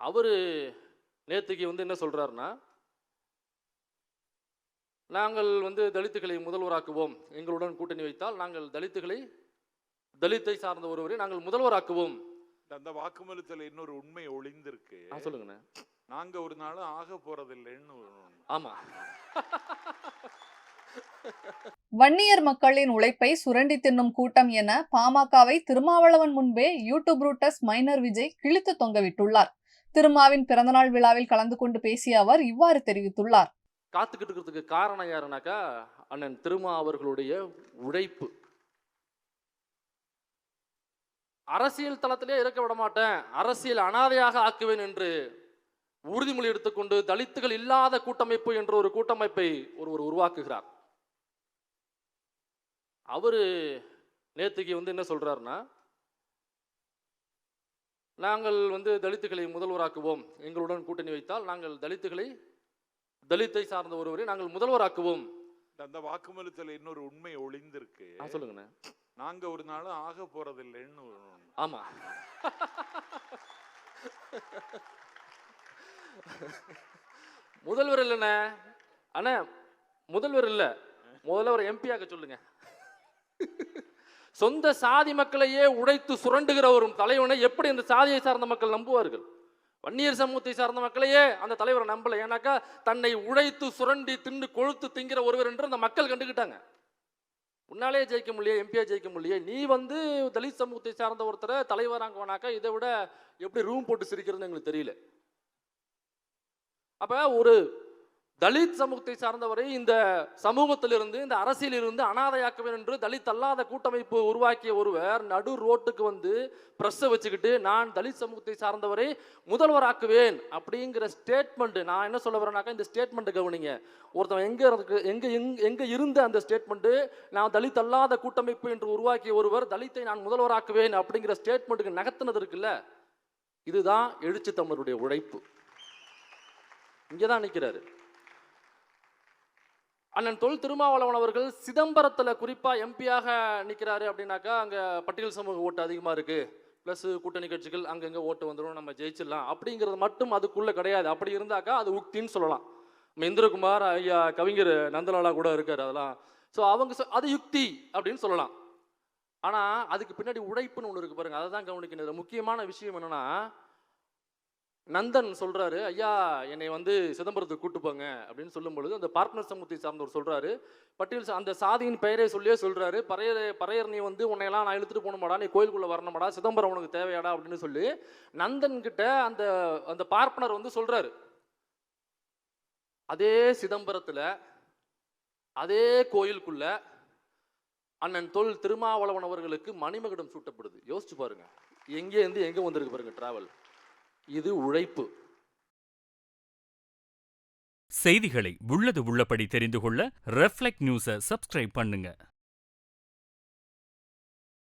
அவரு நேற்றுக்கு என்ன சொல்றாருன்னா, நாங்கள் தலித்துகளை முதல்வராக்குவோம், எங்களுடன் கூட்டணி வைத்தால் நாங்கள் தலித்தை சார்ந்த ஒருவரை நாங்கள் முதல்வராக்குவோம். அந்த வாக்குமூலத்தில் இன்னொரு உண்மை ஒளிந்திருக்கு. சொல்லுங்கண்ணே. நாங்க ஒரு நாளும் ஆக போறதில்லைன்னு. ஆமா. வன்னியர் மக்களின் உழைப்பை சுரண்டி தின்னும் கூட்டம் என பாமகவை திருமாவளவன் முன்பே யூடியூப் ரூட்டஸ் மைனர் விஜய் கிழித்து தொங்கவிட்டுள்ளார். திருமாவின் பிறந்தநாள் விழாவில் கலந்து கொண்டு பேசிய அவர் இவ்வாறு தெரிவித்துள்ளார். காத்துக்கிட்டு இருக்கிறதுக்கு காரணம் யாருனாக்கா அண்ணன் திருமா அவர்களுடைய உழைப்பு. அரசியல் தளத்திலே இருக்க விட மாட்டேன், அரசியல் அனாதையாக ஆக்குவேன் என்று உறுதிமொழி எடுத்துக்கொண்டு தலித்துகள் இல்லாத கூட்டமைப்பு என்ற ஒரு கூட்டமைப்பை ஒருவர் உருவாக்குகிறார். அவரு நேற்றுக்கு என்ன சொல்றாருன்னா, நாங்கள் தலித்துகளை முதல்வராக்குவோம், எங்களுடன் கூட்டணி வைத்தால் நாங்கள் தலித்தை சார்ந்த ஒருவரை நாங்கள் முதல்வராக்குவோம். அந்த வாக்குமூலத்தில் இன்னொரு உண்மை ஒளிந்திருக்கு. சொல்லுங்கண்ணே. நாங்க ஒரு நாளும் ஆக போறதில்லைன்னு. ஆமா. முதல்வர் இல்லைண்ணே. அண்ணா முதல்வர் இல்ல, முதல்வர் எம்பி ஆக்க சொல்லுங்க. சொந்த சாதி மக்களையே உடைத்து சுரண்டுகிற ஒரு தலைவனை எப்படி இந்த சாதியை சார்ந்த மக்கள் நம்புவார்கள்? வன்னியர் சமூகத்தை சார்ந்த மக்களையே அந்த தலைவரை நம்பல. ஏன்னாக்கா தன்னை உழைத்து சுரண்டி தின்னு கொழுத்து திங்கிற ஒருவர் என்று அந்த மக்கள் கண்டுக்கிட்டாங்க. உன்னாலே ஜெயிக்க முடியல, எம்பியா ஜெயிக்க முடியல, நீ தலித் சமூகத்தை சார்ந்த ஒருத்தரை தலைவராங்கனாக்கா இதை விட எப்படி ரூம் போட்டு சிரிக்கிறதுன்னு எங்களுக்கு தெரியல. அப்ப ஒரு தலித் சமூகத்தை சார்ந்தவரை இந்த சமூகத்திலிருந்து இந்த அரசியலிருந்து அனாதையாக்குவேன் என்று தலித் அல்லாத கூட்டமைப்பு உருவாக்கிய ஒருவர் நடு ரோட்டுக்கு பிரஸ்ஸை வச்சுக்கிட்டு நான் தலித் சமூகத்தை சார்ந்தவரை முதல்வராக்குவேன் அப்படிங்கிற ஸ்டேட்மெண்ட். நான் என்ன சொல்ல வரேனாக்கா, இந்த ஸ்டேட்மெண்ட் கவனிங்க. ஒருத்தன் எங்க இருந்த அந்த ஸ்டேட்மெண்ட், நான் தலித் அல்லாத கூட்டமைப்பு என்று உருவாக்கிய ஒருவர் தலித்தை நான் முதல்வராக்குவேன் அப்படிங்கிற ஸ்டேட்மெண்ட்டுக்கு நகர்த்தினது இருக்குல்ல, இதுதான் எழுச்சி தமிழருடைய உழைப்பு. இங்கதான் நிற்கிறாரு அண்ணன் தொல் திருமாவளவன் அவர்கள். சிதம்பரத்தில் குறிப்பாக எம்பியாக நிற்கிறாரு அப்படின்னாக்கா அங்கே பட்டியல் சமூக ஓட்டு அதிகமாக இருக்குது, ப்ளஸ் கூட்டணி கட்சிகள் அங்கங்கே ஓட்டு வந்துடும், நம்ம ஜெயிச்சிடலாம் அப்படிங்கிறது மட்டும் அதுக்குள்ளே கிடையாது. அப்படி இருந்தாக்கா அது உக்தின்னு சொல்லலாம். நம்ம இந்திரகுமார் ஐயா கவிஞர் நந்தலாலா கூட இருக்கார் அதெல்லாம். ஸோ அவங்க அது யுக்தி அப்படின்னு சொல்லலாம். ஆனால் அதுக்கு பின்னாடி உழைப்புன்னு ஒன்று இருக்கு பாருங்க, அதை தான் கவனிக்கணும். முக்கியமான விஷயம் என்னன்னா, நந்தன் சொல்றாரு, ஐயா என்னை சிதம்பரத்துக்கு கூட்டு போங்க அப்படின்னு சொல்லும் பொழுது அந்த பார்ட்னர் சமூகத்தை சார்ந்தவர் சொல்றாரு, பட்டியல் அந்த சாதியின் பெயரை சொல்லியே சொல்றாரு, பறையர் நீ உன்னையெல்லாம் நான் இழுத்துட்டு போகணுமாடா, நீ கோயிலுக்குள்ள வரணுமாடா, சிதம்பரம் உனக்கு தேவையாடா அப்படின்னு சொல்லி நந்தன் கிட்ட அந்த அந்த பார்ட்னர் சொல்றாரு. அதே சிதம்பரத்துல அதே கோயிலுக்குள்ள அண்ணன் தொல் திருமாவளவன் அவர்களுக்கு மணிமகுடம் சூட்டப்படுது. யோசிச்சு பாருங்க, எங்க வந்திருக்கு பாருங்க டிராவல். இது உழைப்பு. செய்திகளை உள்ளது உள்ளபடி தெரிந்து கொள்ள ரெஃப்ளெக்ட் நியூஸை சப்ஸ்கிரைப் பண்ணுங்க.